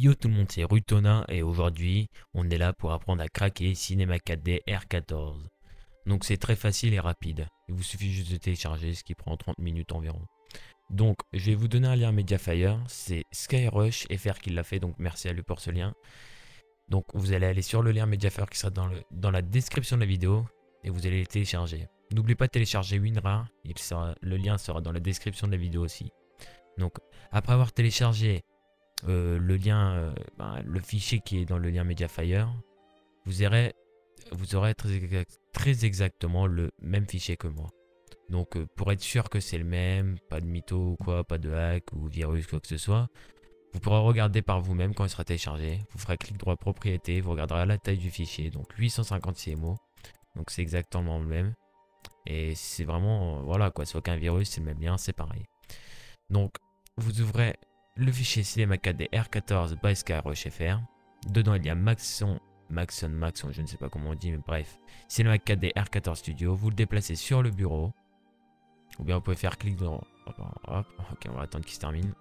Yo tout le monde, c'est Rutona et aujourd'hui on est là pour apprendre à craquer Cinema 4D R14. Donc c'est très facile et rapide. Il vous suffit juste de télécharger, ce qui prend 30 minutes environ. Donc je vais vous donner un lien Mediafire, c'est Skyrush FR qui l'a fait, donc merci à lui pour ce lien. Donc vous allez aller sur le lien Mediafire qui sera dans la description de la vidéo et vous allez le télécharger. N'oubliez pas de télécharger WinRAR, le lien sera dans la description de la vidéo aussi. Donc après avoir téléchargé le lien, le fichier qui est dans le lien Mediafire, vous aurez très exactement le même fichier que moi. Donc pour être sûr que c'est le même, pas de mytho ou quoi, pas de hack ou virus, quoi que ce soit, vous pourrez regarder par vous-même quand il sera téléchargé. Vous ferez clic droit propriété, vous regarderez la taille du fichier, donc 850 CMO. Donc c'est exactement le même. Et c'est vraiment, voilà quoi, c'est aucun virus, c'est le même lien, c'est pareil. Donc vous ouvrez le fichier Cinema 4D R14 by Skyrush FR. Dedans il y a Maxon, je ne sais pas comment on dit, mais bref, Cinema 4D R14 Studio. Vous le déplacez sur le bureau. Ou bien vous pouvez faire clic dans... Hop, ok, on va attendre qu'il se termine.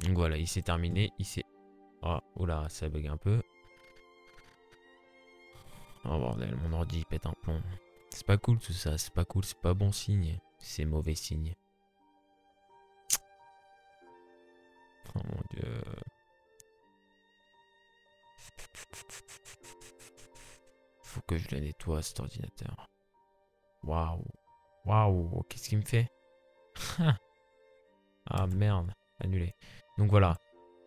Donc voilà, il s'est terminé, Oh, oula, ça bug un peu. Oh bordel, mon ordi pète un plomb. C'est pas cool tout ça, c'est pas cool, c'est pas bon signe. C'est mauvais signe. Oh mon dieu. Faut que je le nettoie cet ordinateur. Waouh. Waouh, qu'est-ce qu'il me fait? Ah merde, annulé. Donc voilà.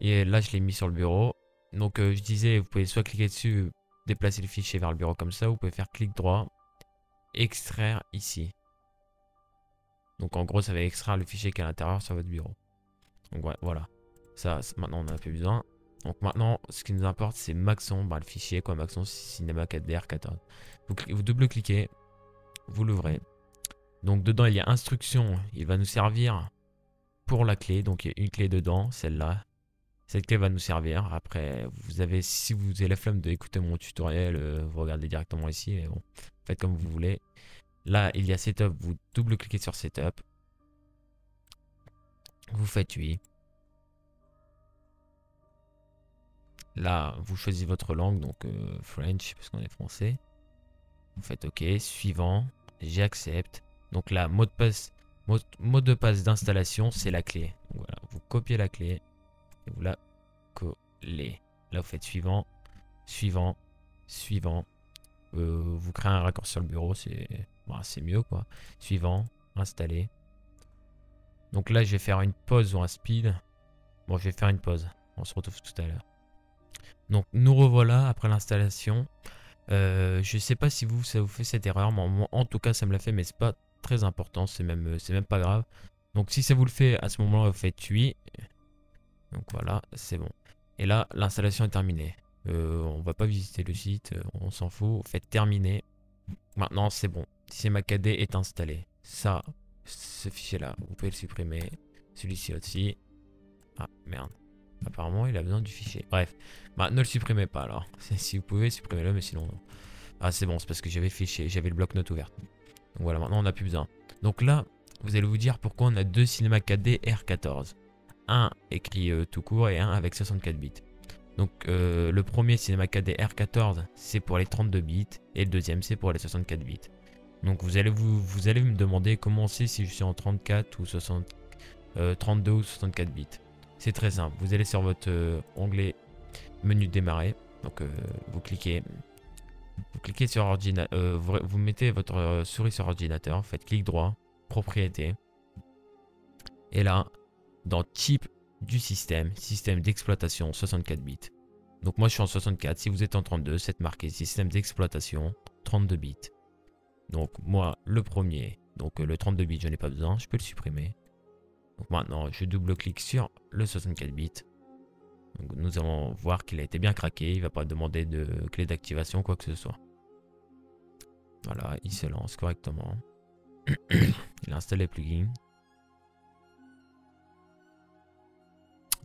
Et là je l'ai mis sur le bureau. Donc je disais, vous pouvez soit cliquer dessus, déplacer le fichier vers le bureau comme ça, ou vous pouvez faire clic droit, extraire ici. Donc en gros ça va extraire le fichier qui est à l'intérieur sur votre bureau. Donc voilà. Ça maintenant on n'en a plus besoin. Donc maintenant ce qui nous importe c'est Maxon, le fichier quoi, Maxon Cinema 4DR 14. Vous double-cliquez, vous l'ouvrez. Donc dedans il y a instruction, il va nous servir pour la clé. Donc il y a une clé dedans, celle-là. Cette clé va nous servir. Après, si vous avez la flemme d'écouter mon tutoriel, vous regardez directement ici. Mais bon, faites comme vous voulez. Là, il y a Setup. Vous double-cliquez sur Setup. Vous faites oui. Là, vous choisissez votre langue, donc French, parce qu'on est français. Vous faites OK. Suivant. J'accepte. Donc là, mot de passe d'installation, c'est la clé. Donc voilà, vous copiez la clé. Et vous la collez. Là, vous faites suivant, suivant, suivant. Vous créez un raccourci sur le bureau, c'est mieux quoi. Suivant, installer. Donc là, je vais faire une pause ou un speed. Bon, je vais faire une pause. On se retrouve tout à l'heure. Donc, nous revoilà après l'installation. Je sais pas si ça vous fait cette erreur. Mais moi, en tout cas, ça me l'a fait, mais c'est pas très important. C'est même pas grave. Donc, si ça vous le fait, à ce moment-là, vous faites oui. Donc voilà, c'est bon. Et là, l'installation est terminée. On va pas visiter le site, on s'en fout. Faites terminer. Maintenant, c'est bon. Cinema 4D est installé. Ça, ce fichier-là, vous pouvez le supprimer. Celui-ci aussi. Ah, merde. Apparemment, il a besoin du fichier. Bref, bah, ne le supprimez pas alors. Si vous pouvez, supprimez-le, mais sinon non. Ah, c'est bon, c'est parce que j'avais le bloc-notes ouvert. Donc voilà, maintenant on n'a plus besoin. Donc là, vous allez vous dire pourquoi on a deux Cinema 4D R14. Un écrit tout court et un avec 64 bits. Donc le premier Cinema 4D R14 c'est pour les 32 bits et le deuxième c'est pour les 64 bits. Donc vous allez me demander comment c'est si je suis en 34 ou 32 ou 64 bits. C'est très simple, vous allez sur votre onglet menu démarrer. Donc vous cliquez sur ordinateur, vous mettez votre souris sur ordinateur, faites clic droit, propriété. Et là, dans type du système d'exploitation 64 bits. Donc moi je suis en 64, si vous êtes en 32, c'est marqué système d'exploitation 32 bits. Donc moi le premier, donc le 32 bits je n'ai pas besoin, je peux le supprimer. Donc maintenant je double-clique sur le 64 bits. Donc nous allons voir qu'il a été bien craqué, il ne va pas demander de clé d'activation quoi que ce soit. Voilà, il se lance correctement. Il a installé les plugins.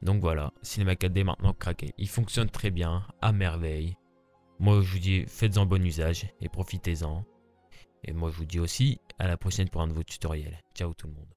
Donc voilà, Cinema 4D maintenant craqué. Il fonctionne très bien, à merveille. Moi, je vous dis, faites-en bon usage et profitez-en. Et moi, je vous dis aussi à la prochaine pour un nouveau tutoriel. Ciao tout le monde.